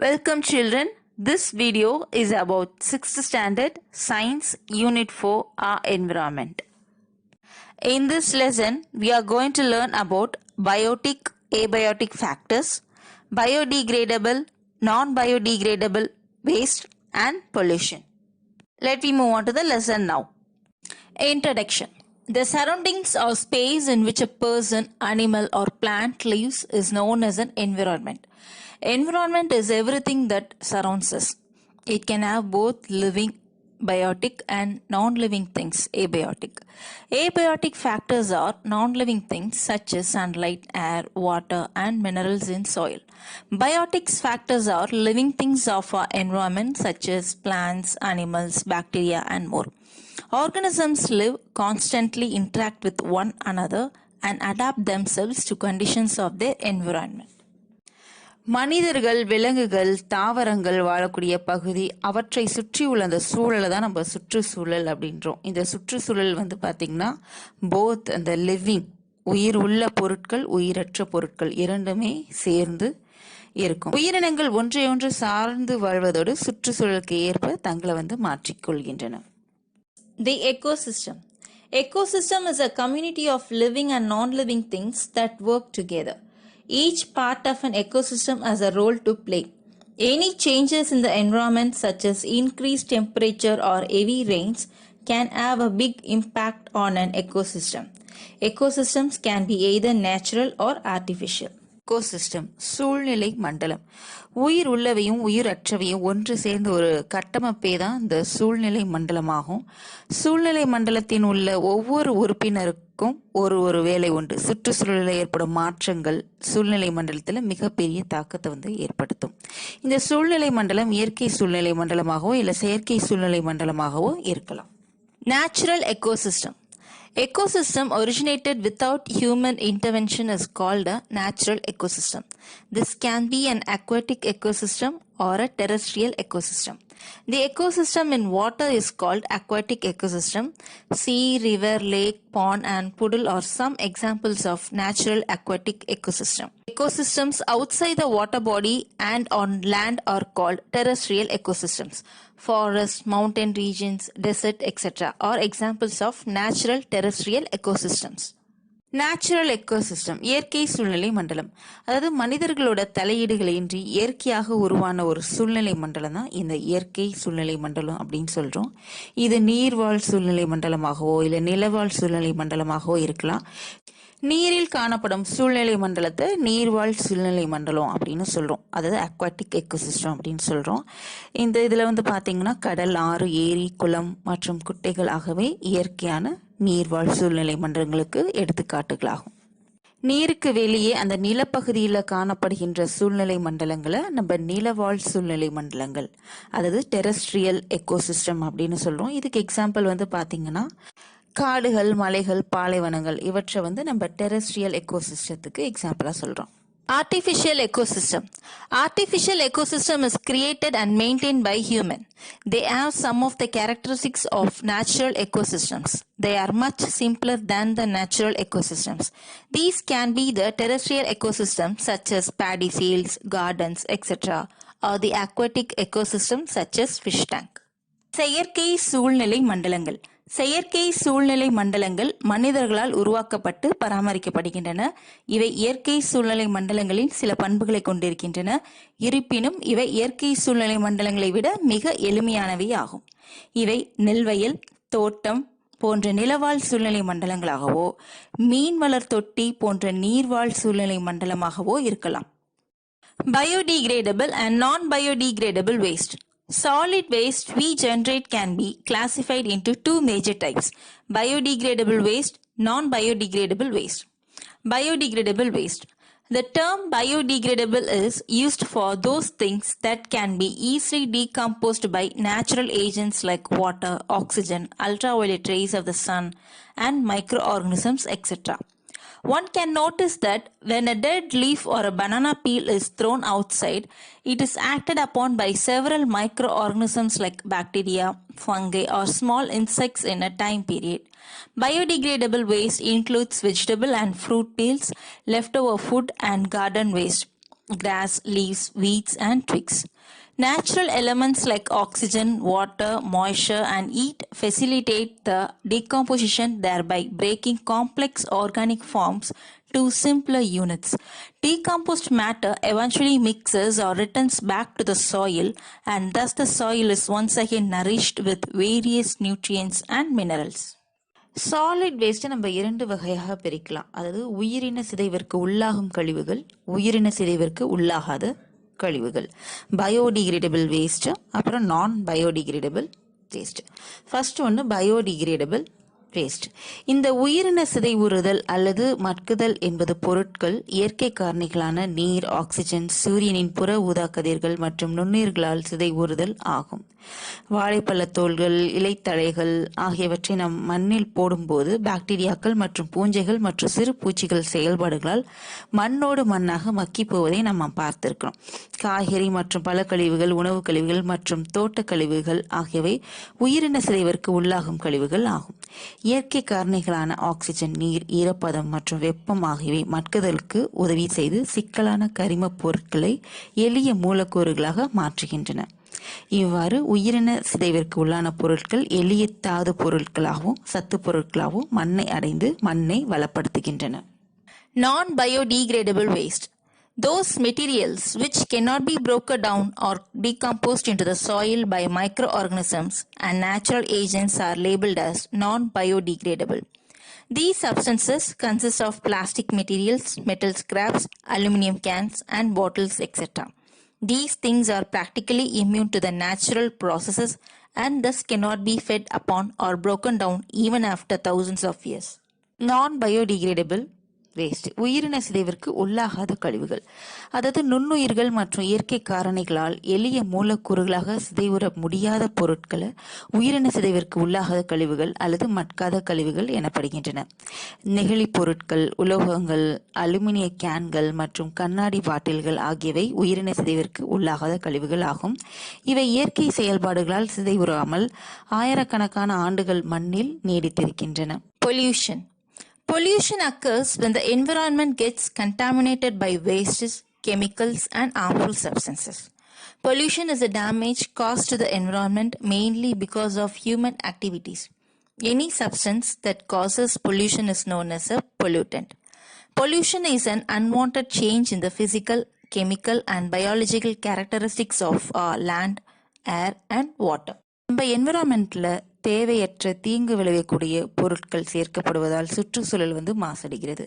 Welcome children. This video is about 6th standard science unit 4 our environment. In this lesson we are going to learn about biotic abiotic factors, biodegradable, non-biodegradable waste and pollution. Let me move on to the lesson now. Introduction. The surroundings or space in which a person, animal or plant lives is known as an environment. Environment is everything that surrounds us. It can have both living biotic and non-living things abiotic. Abiotic factors are non-living things such as sunlight, air, water and minerals in soil. Biotic factors are living things of our environment such as plants, animals, bacteria and more. Organisms live, constantly interact with one another and adapt themselves to conditions of their environment. மனிதர்கள், விலங்குகள், தாவரங்கள் வாழக்கூடிய பகுதி அவற்றை சுற்றி உள்ள அந்த சூழலை தான் நம்ம சுற்றுச்சூழல் அப்படின்றோம். இந்த சுற்றுச்சூழல் பார்த்திங்கன்னா போத் அந்த லிவிங் உயிர் உள்ள பொருட்கள், உயிரற்ற பொருட்கள் இரண்டுமே சேர்ந்து இருக்கும். உயிரினங்கள் ஒன்றையொன்று சார்ந்து வாழ்வதோடு சுற்றுச்சூழலுக்கு ஏற்ப தங்களை மாற்றிக்கொள்கின்றன. The ecosystem. Ecosystem is a community of living and non-living things that work together. Each part of an ecosystem has a role to play. Any changes in the environment such as increased temperature or heavy rains can have a big impact on an ecosystem. Ecosystems can be either natural or artificial. Ecosystem சூழ்நிலை மண்டலம். உயிர் உள்ளவையும் உயிரற்றவையும் ஒன்று சேர்ந்த ஒரு கட்டமைப்பே தான் இந்த சூழ்நிலை மண்டலமாகும். சூழ்நிலை மண்டலத்தின் உள்ள ஒவ்வொரு உறுப்பினருக்கும் ஒரு வேலை உண்டு. சுற்றுச்சூழலில் ஏற்படும் மாற்றங்கள் சூழ்நிலை மண்டலத்தில் மிகப்பெரிய தாக்கத்தை ஏற்படுத்தும். இந்த சூழ்நிலை மண்டலம் இயற்கை சூழ்நிலை மண்டலமாகவோ இல்லை செயற்கை சூழ்நிலை மண்டலமாகவோ இருக்கலாம். Natural ecosystem. Ecosystem originated without human intervention is called a natural ecosystem. This can be an aquatic ecosystem or a terrestrial ecosystem. The ecosystem in water is called aquatic ecosystem. Sea, river, lake, pond and puddle are some examples of natural aquatic ecosystem. Ecosystems outside the water body and on land are called terrestrial ecosystems. Forests, mountain regions, desert, etc. are examples of natural terrestrial ecosystems. Natural ecosystem இயற்கை சூழ்நிலை மண்டலம். அதாவது மனிதர்களோட தலையீடுகளின்றி இயற்கையாக உருவான ஒரு சூழ்நிலை மண்டலம் தான் இந்த இயற்கை சூழ்நிலை மண்டலம் அப்படின்னு சொல்றோம். இது நீர்வாழ் சூழ்நிலை மண்டலமாகவோ இல்லை நிலவாழ் சூழ்நிலை மண்டலமாகவோ இருக்கலாம். நீரில் காணப்படும் சூழ்நிலை மண்டலத்தை நீர்வாழ் சூழ்நிலை மண்டலம் அப்படின்னு சொல்றோம். அதாவது அக்வாட்டிக் எக்கோசிஸ்டம் அப்படின்னு சொல்றோம். இந்த இதுல பாத்தீங்கன்னா கடல், ஆறு, ஏரி, குளம் மற்றும் குட்டைகள் ஆகவே இயற்கையான நீர்வாழ் சூழ்நிலை மண்டலங்களுக்கு எடுத்துக்காட்டுகளாகும். நீருக்கு வெளியே அந்த நிலப்பகுதியில் காணப்படுகின்ற சூழ்நிலை மண்டலங்களை நம்ம நிலவாழ் சூழ்நிலை மண்டலங்கள் அதாவது டெரஸ்ட்ரியல் எக்கோசிஸ்டம் அப்படின்னு சொல்றோம். இதுக்கு எக்ஸாம்பிள் பாத்தீங்கன்னா காடுகள், மலைகள், பாலைவனங்கள் இவற்றை நம்ம டெரஸ்ட்ரியல் எக்கோசிஸ்டத்துக்கு எக்ஸாம்பிளா சொல்றோம். Artificial ecosystem. Artificial ecosystem is created and maintained by human. They have some of the characteristics of natural ecosystems. They are much simpler than the natural ecosystems. These can be the terrestrial ecosystems such as paddy fields, gardens, etc. or the aquatic ecosystems such as fish tank. செயற்கை சூழ்நிலை மண்டலங்கள். செயற்கை சூழ்நிலை மண்டலங்கள் மனிதர்களால் உருவாக்கப்பட்டு பராமரிக்கப்படுகின்றன. இவை இயற்கை சூழ்நிலை மண்டலங்களின் சில பண்புகளை கொண்டிருக்கின்றன. இருப்பினும் இவை இயற்கை சூழ்நிலை மண்டலங்களை விட மிக எளிமையானவை ஆகும். இவை நெல்வயல், தோட்டம் போன்ற நிலவாழ் சூழ்நிலை மண்டலங்களாகவோ, மீன் வளர் தொட்டி போன்ற நீர்வாழ் சூழ்நிலை மண்டலமாகவோ இருக்கலாம். Biodegradable and non-biodegradable waste. Solid waste we generate can be classified into two major types: biodegradable waste, non-biodegradable waste. Biodegradable waste. The term biodegradable is used for those things that can be easily decomposed by natural agents like water, oxygen, ultraviolet rays of the sun, and microorganisms, etc. One can notice that when a dead leaf or a banana peel is thrown outside, it is acted upon by several microorganisms like bacteria, fungi, or small insects in a time period. Biodegradable waste includes vegetable and fruit peels, leftover food, and garden waste. grass, leaves, weeds, and twigs. Natural elements like oxygen, water, moisture, and heat facilitate the decomposition, thereby breaking complex organic forms to simpler units. Decomposed matter eventually mixes or returns back to the soil, and thus the soil is once again nourished with various nutrients and minerals. Solid வேஸ்ட்டை நம்ம இரண்டு வகையாக பிரிக்கலாம். அதாவது உயிரின சிதைவிற்கு உள்ளாகும் கழிவுகள், உயிரின சிதைவிற்கு உள்ளாகாத கழிவுகள். பயோடிகிரேடபிள் வேஸ்ட்டு, அப்புறம் நான் பயோடிகிரேடபிள் வேஸ்ட். ஃபர்ஸ்ட் ஒன்று பயோடிகிரேடபிள் வேஸ்ட். இந்த உயிரின சிதைவுறுதல் அல்லது மட்குதல் என்பது பொருட்கள் இயற்கை காரணிகளான நீர், ஆக்சிஜன், சூரியனின் புற ஊதா கதிர்கள் மற்றும் நுண்ணுயிர்களால் சிதைவுறுதல் ஆகும். வாழைப்பழத்தோள்கள், இலைத்தழைகள் ஆகியவற்றை நம் மண்ணில் போடும்போது பாக்டீரியாக்கள் மற்றும் பூஞ்சைகள் மற்றும் சிறு பூச்சிகள் செயல்பாடுகளால் மண்ணோடு மண்ணாக மக்கி போவதை நம்ம பார்த்திருக்கிறோம். காய்கறி மற்றும் பல கழிவுகள், உணவு கழிவுகள் மற்றும் தோட்ட கழிவுகள் ஆகியவை உயிரின சிதைவிற்கு உள்ளாகும் கழிவுகள் ஆகும். இயற்கை காரணிகளான ஆக்சிஜன், நீர், ஈரப்பதம் மற்றும் வெப்பம் ஆகியவை மட்குதலுக்கு உதவி செய்து சிக்கலான கரிம பொருட்களை எளிய மூலக்கூறுகளாக மாற்றுகின்றன. இவ்வாறு உயிரின சிதைவிற்கு உள்ளான பொருட்கள் எளிய தாது பொருட்களாகவும் சத்து பொருட்களாகவும் மண்ணை அடைந்து மண்ணை வளப்படுத்துகின்றன. Non biodegradable waste. Those materials which cannot be broken down or decomposed into the soil by microorganisms and natural agents are labeled as non-biodegradable. These substances consist of plastic materials, metal scraps, aluminum cans, and bottles, etc. These things are practically immune to the natural processes and thus cannot be fed upon or broken down even after thousands of years. Non-biodegradable waste. உயிரின சிதைவிற்கு உள்ளாகாத கழிவுகள், அதாவது நுண்ணுயிர்கள் மற்றும் இயற்கை காரணிகளால் எளிய மூலக்கூறுகளாக சிதைவுற முடியாத பொருட்களை உயிரின சிதைவிற்கு உள்ளாகாத கழிவுகள் அல்லது மட்காத கழிவுகள் எனப்படுகின்றன. நெகிழி பொருட்கள், உலோகங்கள், அலுமினிய கேன்கள் மற்றும் கண்ணாடி பாட்டில்கள் ஆகியவை உயிரின சிதைவிற்கு உள்ளாகாத கழிவுகள் ஆகும். இவை இயற்கை செயல்பாடுகளால் சிதைவுறாமல் ஆயிரக்கணக்கான ஆண்டுகள் மண்ணில் நீடித்திருக்கின்றன. Pollution. Pollution occurs when the environment gets contaminated by wastes, chemicals, and harmful substances. Pollution is a damage caused to the environment mainly because of human activities. Any substance that causes pollution is known as a pollutant. Pollution is an unwanted change in the physical, chemical, and biological characteristics of our land, air, and water. நம்ம என்விரான்மெண்ட்ல தேவையற்ற தீங்கு விளைவிக்கக்கூடிய பொருட்கள் சேர்க்கப்படுவதால் சுற்றுச்சூழல் மாசடைகிறது.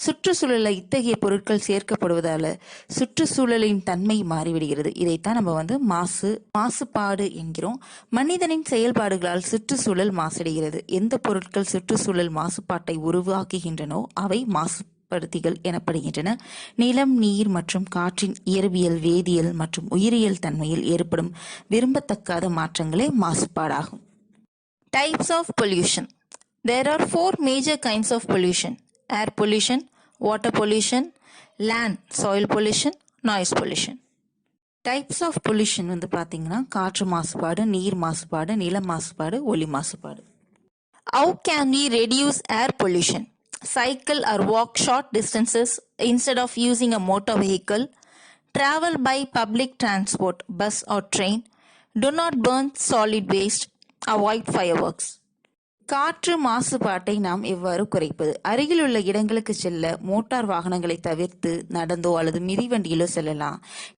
சுற்றுச்சூழலில் இத்தகைய பொருட்கள் சேர்க்கப்படுவதால சுற்றுச்சூழலின் தன்மை மாறிவிடுகிறது. இதைத்தான் நம்ம மாசுபாடு என்கிறோம். மனிதனின் செயல்பாடுகளால் சுற்றுச்சூழல் மாசடைகிறது. எந்த பொருட்கள் சுற்றுச்சூழல் மாசுபாட்டை உருவாக்குகின்றனோ அவை மாசுபடுத்திகள் எனப்படுகின்றன. நிலம், நீர் மற்றும் காற்றின் இயற்பியல், வேதியியல் மற்றும் உயிரியல் தன்மையில் ஏற்படும் விரும்பத்தக்காத மாற்றங்களே மாசுபாடாகும். Types of pollution. There are 4 major kinds of pollution: air pollution, water pollution, land soil pollution, noise pollution. Types of pollution பார்த்தீங்கன்னா காற்று மாசுபாடு, நீர் மாசுபாடு, நில மாசுபாடு, ஒலி மாசுபாடு. How can we reduce air pollution? Cycle or walk short distances instead of using a motor vehicle. Travel by public transport, bus or train. Do not burn solid waste. Avoid fireworks. காற்று மாசுபாட்டை நாம் எவ்வாறு குறைப்பது? அருகிலுள்ள இடங்களுக்கு செல்ல motor வாகனங்களை தவிர்த்து நடந்தோ அல்லது மிதிவண்டியிலோ செல்லலாம்.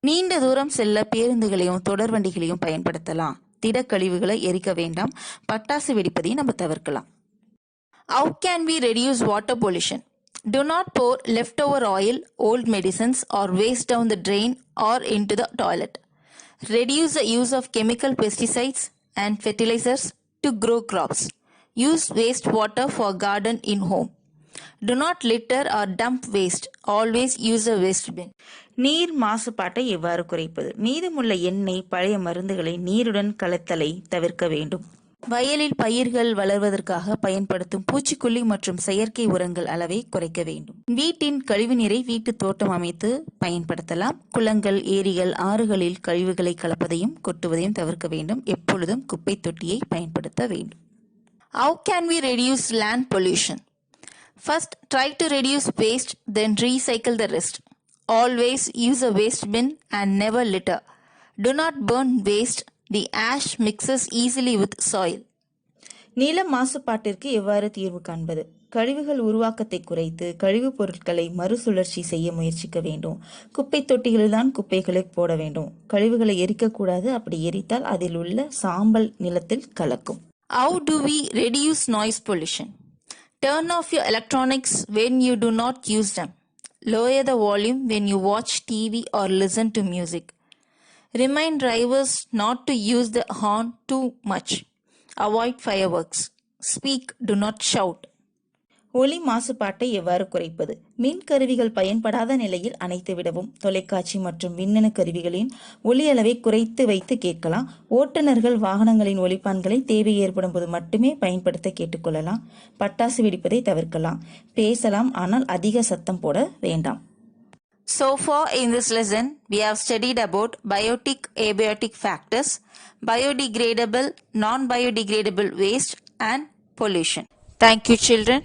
நீண்ட தூரம் செல்ல பேருந்துகளையும் தொடர் வண்டிகளையும் பயன்படுத்தலாம். திடக்கழிவுகளை எரிக்க வேண்டாம். பட்டாசு வெடிப்பதையும் நம்ம தவிர்க்கலாம். How can we reduce water pollution? Do not pour leftover oil, old medicines or waste down the drain or into the toilet. Reduce the use of chemical pesticides and fertilizers to grow crops. Use wastewater for garden in home. Do not litter or dump waste. Always use a waste bin. நீர் மாசுபாட்டை எவ்வாறு குறைப்பது? மீதமுள்ள எண்ணெய், பழைய மருந்துகளை நீருடன் கலத்தலை தவிர்க்க வேண்டும். வயலில் பயிர்கள் வளர்வதற்காக பயன்படுத்தும் பூச்சிக்கொல்லி மற்றும் செயற்கை உரங்கள் அளவை குறைக்க வேண்டும். வீட்டின் கழிவுநீரை வீட்டு தோட்டம் அமைத்து பயன்படுத்தலாம். குளங்கள், ஏரிகள், ஆறுகளில் கழிவுகளை கலப்பதையும் கொட்டுவதையும் தவிர்க்க வேண்டும். எப்பொழுதும் குப்பை தொட்டியை பயன்படுத்த வேண்டும். How can we reduce land pollution? First, try to reduce waste, then recycle the rest. Always use a waste bin and never litter. Do not burn waste. The ash mixes easily with soil. நீல மாசுபாட்டிற்கு எவ்வாறு தீர்வு காண்பது? கழிவுகள் உருவாக்கத்தை குறைத்து கழிவுப் பொருட்களை மறுசுழற்சி செய்ய முயற்சிக்க வேண்டும். குப்பை தொட்டிகளில்தான் குப்பைகளை போட வேண்டும். கழிவுகளை எரிக்கக்கூடாது. அப்படி எரித்தால் அதில் உள்ள சாம்பல் நிலத்தில் கலக்கும். How do we reduce noise pollution? Turn off your electronics when you do not use them. Lower the volume when you watch TV or listen to music. Remind drivers not to use the horn too much. Avoid fireworks. Speak, do not shout. ஒலி மாசுபாட்டை எவ்வாறு குறைப்பது? மின் கருவிகள் பயன்படாத நிலையில் அணைத்து விடவும். தொலைக்காட்சி மற்றும் மின்னணு கருவிகளின் ஒலி அளவை குறைத்து வைத்து கேட்கலாம். ஓட்டுநர்கள் வாகனங்களின் ஒலிப்பான்களை தேவை ஏற்படும் போது மட்டுமே பயன்படுத்த கேட்டுக்கொள்ளலாம். பட்டாசு வெடிப்பதை தவிர்க்கலாம். பேசலாம், ஆனால் அதிக சத்தம் போட வேண்டாம். So far in this lesson, we have studied about biotic, abiotic factors, biodegradable, non-biodegradable waste and pollution. Thank you, children.